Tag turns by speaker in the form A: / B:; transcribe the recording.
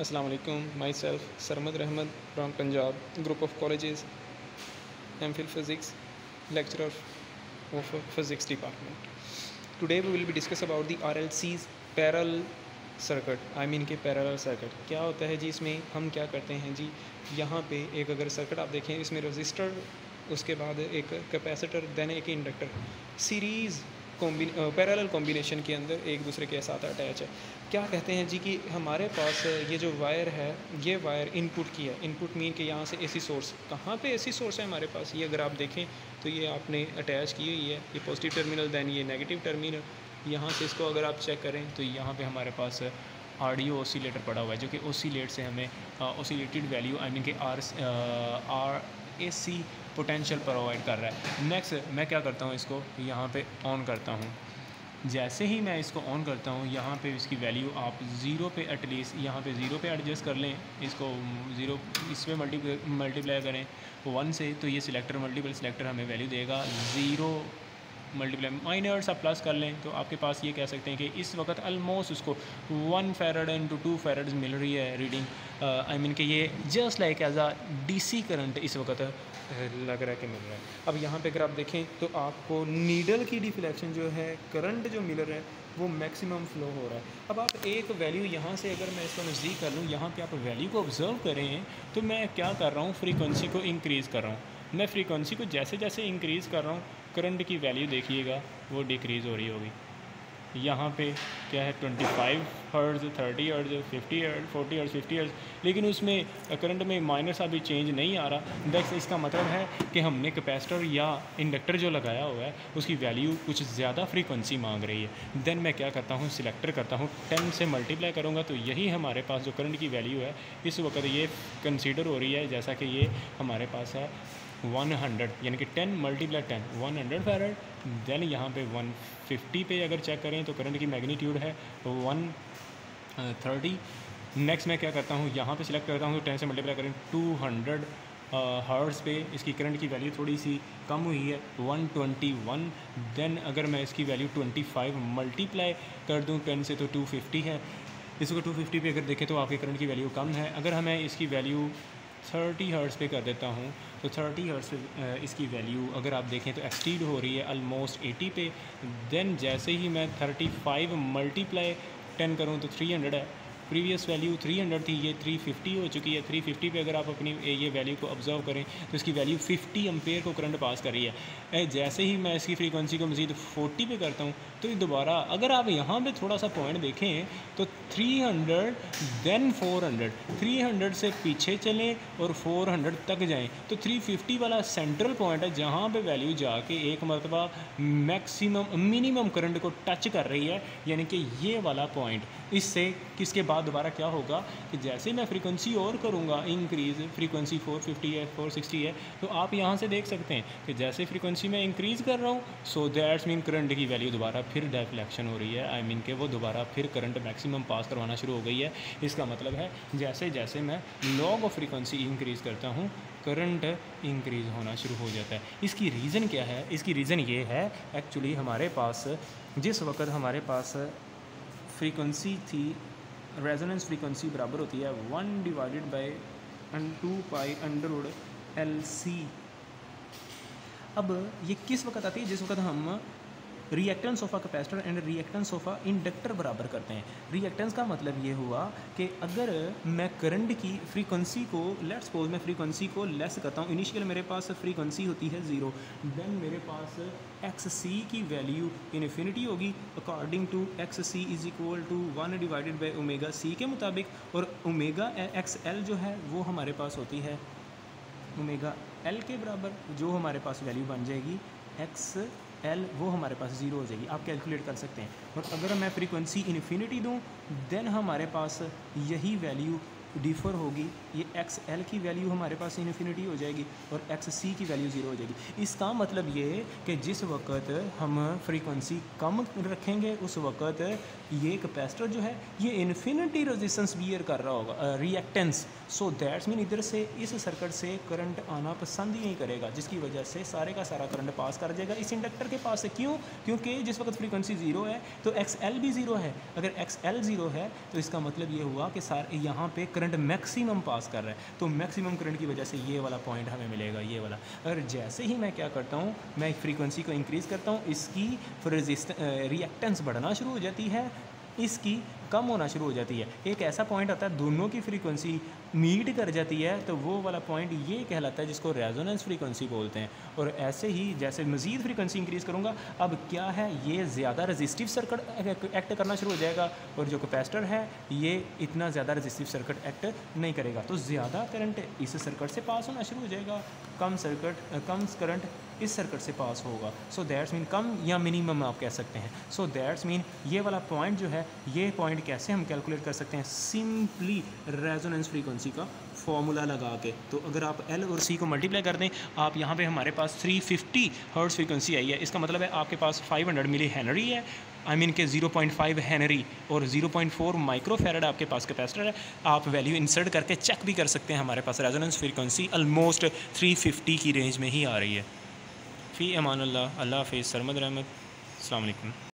A: Assalamu alaikum. Myself, Sarmad Rahman from Punjab, group of colleges, MPhil Physics, lecturer of Physics department. Today we will be discuss about the RLC's parallel circuit के parallel circuit क्या होता है जी। इसमें हम क्या करते हैं जी, यहाँ पे एक अगर सर्किट आप देखें, इसमें रजिस्टर, उसके बाद एक कैपेसिटर, देन एक इंडक्टर सीरीज़ पैरेलल कॉम्बिनेशन के अंदर एक दूसरे के साथ अटैच है। क्या कहते हैं जी कि हमारे पास ये जो वायर है, ये वायर इनपुट की है। इनपुट मीन कि यहाँ से एसी सोर्स, कहाँ पे एसी सोर्स है हमारे पास, ये अगर आप देखें तो ये आपने अटैच की हुई है, ये पॉजिटिव टर्मिनल, दैन ये नेगेटिव टर्मिनल। यहाँ से इसको अगर आप चेक करें तो यहाँ पे हमारे पास ऑडियो ओसिलेटर पड़ा हुआ है, जो कि ओसिलेट से हमें ओसिलेटेड वैल्यू कि आर ए सी पोटेंशियल प्रोवाइड कर रहा है। नेक्स्ट मैं क्या करता हूँ, इसको यहाँ पे ऑन करता हूँ। जैसे ही मैं इसको ऑन करता हूँ, यहाँ पे इसकी वैल्यू आप ज़ीरो पे एटलीस्ट यहाँ पे ज़ीरो पे एडजस्ट कर लें। इसको ज़ीरो इस पर मल्टीप्लाई करें 1 से, तो ये सिलेक्टर मल्टीपल सिलेक्टर हमें वैल्यू देगा 0 मल्टीप्लाई माइनर्स आप प्लस कर लें, तो आपके पास ये कह सकते हैं कि इस वक्त ऑलमोस्ट उसको 1 फैरड इंटू 2 फैरड्स मिल रही है रीडिंग। कि ये जस्ट लाइक एज आ डीसी करंट इस वक्त लग रहा है कि मिल रहा है। अब यहाँ पे अगर आप देखें तो आपको नीडल की डिफ्लेक्शन जो है, करंट जो मिल रहा है वो मैक्सिमम फ्लो हो रहा है। अब आप एक वैल्यू यहाँ से अगर मैं इसको नज़दीक कर लूँ, यहाँ पे आप वैल्यू को ऑब्जर्व करें तो मैं क्या कर रहा हूँ, फ्रीक्वेंसी को इंक्रीज़ कर रहा हूँ। मैं फ्रीक्वेंसी को जैसे जैसे इंक्रीज़ कर रहा हूँ, करंट की वैल्यू देखिएगा वो डिक्रीज़ हो रही होगी। यहाँ पे क्या है 25 hertz, 30 hertz, 50 hertz, 40 hertz, 50 hertz, लेकिन उसमें करंट में माइनर सा भी चेंज नहीं आ रहा। दैट्स इसका मतलब है कि हमने कैपेसिटर या इंडक्टर जो लगाया हुआ है उसकी वैल्यू कुछ ज़्यादा फ्रीक्वेंसी मांग रही है। देन मैं क्या करता हूँ, सिलेक्टर करता हूँ, 10 से मल्टीप्लाई करूँगा तो यही हमारे पास जो करंट की वैल्यू है इस वक्त ये कंसीडर हो रही है, जैसा कि ये हमारे पास है 100, यानी कि 10 मल्टीप्लाई 10 100 फैरड। देन यहाँ पे 150 पे अगर चेक करें तो करंट की मैग्नीट्यूड है 130। नेक्स्ट मैं क्या करता हूँ, यहाँ पे सिलेक्ट करता हूँ, 10 से मल्टीप्लाई करें 200 हर्ट्ज़ पे इसकी करंट की वैल्यू थोड़ी सी कम हुई है 121। देन अगर मैं इसकी वैल्यू 25 मल्टीप्लाई कर दूँ 10 से तो 250 है। इसको 250 पे अगर देखें तो आपकी करंट की वैल्यू कम है। अगर हमें इसकी वैल्यू 30 हर्ट्ज़ पे कर देता हूँ तो 30 हर्ट्ज़ पे इसकी वैल्यू अगर आप देखें तो एक्सटीड हो रही है ऑलमोस्ट 80 पे। देन जैसे ही मैं 35 मल्टीप्लाई 10 करूँ तो 300 है। प्रीवियस वैल्यू 300 थी, ये 350 हो चुकी है। 350 पे अगर आप अपनी ये वैल्यू को ऑब्जर्व करें तो इसकी वैल्यू 50 एम्पेयर को करंट पास कर रही है। जैसे ही मैं इसकी फ्रीक्वेंसी को मज़ीद 40 पे करता हूँ तो ये दोबारा, अगर आप यहाँ पे थोड़ा सा पॉइंट देखें तो 300 देन 400, 300 से पीछे चलें और 400 तक जाएँ तो 350 वाला सेंट्रल पॉइंट है, जहाँ पे वैल्यू जाके एक मरतबा मैक्सिमम मिनिमम करंट को टच कर रही है, यानी कि ये वाला पॉइंट। इससे किसके बाद दोबारा क्या होगा कि जैसे मैं फ्रीक्वेंसी और करूँगा इंक्रीज़, फ्रीक्वेंसी 450 है, 460 है, तो आप यहाँ से देख सकते हैं कि जैसे फ्रीक्वेंसी मैं इंक्रीज़ कर रहा हूँ सो दैट्स मीन करंट की वैल्यू दोबारा फिर डिफ्लेक्शन हो रही है। कि वो दोबारा फिर करंट मैक्सिमम पास करवाना शुरू हो गई है। इसका मतलब है जैसे जैसे मैं लॉग ऑफ फ्रीक्वेंसी इंक्रीज़ करता हूँ करंट इंक्रीज़ होना शुरू हो जाता है। इसकी रीज़न क्या है? इसकी रीज़न ये है एक्चुअली हमारे पास जिस वक्त हमारे पास फ्रीक्वेंसी थी, रेजोनेंस फ्रीक्वेंसी बराबर होती है 1 divided by 2 pi under LC। अब ये किस वक्त आती है? जिस वक्त हम reactance of a capacitor and reactance of a inductor बराबर करते हैं। रिएक्टेंस का मतलब ये हुआ कि अगर मैं करंट की फ्रीक्वेंसी को, लेट्स सपोज मैं फ्रीक्वेंसी को लेस करता हूँ, इनिशियल मेरे पास फ्रीक्वेंसी होती है 0, देन मेरे पास XC की वैल्यू इन्फिनिटी होगी according to XC is equal to 1 divided by omega C के मुताबिक, और ओमेगा XL जो है वो हमारे पास होती है ओमेगा L के बराबर, जो हमारे पास वैल्यू बन जाएगी XL, वो हमारे पास 0 हो जाएगी। आप कैलकुलेट कर सकते हैं। और अगर मैं फ्रीक्वेंसी इन्फिनिटी दूं देन हमारे पास यही वैल्यू डिफ़र होगी, ये एक्स एल की वैल्यू हमारे पास इन्फिनिटी हो जाएगी और एक्स सी की वैल्यू ज़ीरो हो जाएगी। इसका मतलब ये कि जिस वक्त हम फ्रीक्वेंसी कम रखेंगे उस वक्त ये कैपेसिटर जो है ये इन्फिनिटी रेजिस्टेंस बियर कर रहा होगा, रिएक्टेंस। सो दैट्स मीन इधर से इस सर्किट से करंट आना पसंद ही नहीं करेगा, जिसकी वजह से सारे का सारा करंट पास कर जाएगा इस इंडक्टर के पास से। क्यों? क्योंकि जिस वक्त फ्रीक्वेंसी ज़ीरो है तो एक्स एल भी ज़ीरो है। अगर एक्स एल ज़ीरो है तो इसका मतलब ये हुआ कि सारे यहाँ पे करंट मैक्सिमम पास कर रहा है, तो मैक्सिमम करंट की वजह से ये वाला पॉइंट हमें मिलेगा, ये वाला। अगर जैसे ही मैं क्या करता हूँ, मैं फ्रीक्वेंसी को इंक्रीज़ करता हूँ, इसकी रिएक्टेंस बढ़ना शुरू हो जाती है, इसकी कम होना शुरू हो जाती है। एक ऐसा पॉइंट आता है दोनों की फ्रीक्वेंसी मीट कर जाती है, तो वो वाला पॉइंट ये कहलाता है, जिसको रेजोनेंस फ्रीक्वेंसी बोलते हैं। और ऐसे ही जैसे मज़ीद फ्रीक्वेंसी इंक्रीज़ करूँगा, अब क्या है, ये ज़्यादा रजिस्टिव सर्किट एक्ट करना शुरू हो जाएगा और जो कैपेसिटर है ये इतना ज़्यादा रजिस्टिव सर्किट एक्ट नहीं करेगा, तो ज़्यादा करंट इस सर्किट से पास होना शुरू हो जाएगा, कम करंट इस सर्किट से पास होगा। सो दैट्स मीन कम या मिनिमम आप कह सकते हैं। सो दैट्स मीन ये वाला पॉइंट जो है, ये पॉइंट कैसे हम कैलकुलेट कर सकते हैं, सिंपली रेजोनेंस फ्रीक्वेंसी का फॉर्मूला लगा के। तो अगर आप एल और सी को मल्टीप्लाई कर दें, आप यहाँ पे हमारे पास 350 हर्ट्ज़ फ्रीक्वेंसी आई है, इसका मतलब है आपके पास 500 मिली हेनरी है, आई मीन के 0.5 हेनरी और 0.4 माइक्रोफेरेड आपके पास कैपेसिटर है। आप वैल्यू इंसर्ट करके चेक भी कर सकते हैं, हमारे पास रेजोनेंस फ्रीक्वेंसी ऑलमोस्ट 350 की रेंज में ही आ रही है। फ़ी अमान अल्लाह, अल्लाह हाफ़िज़। सरमद रहमत, अस्सलाम वालेकुम।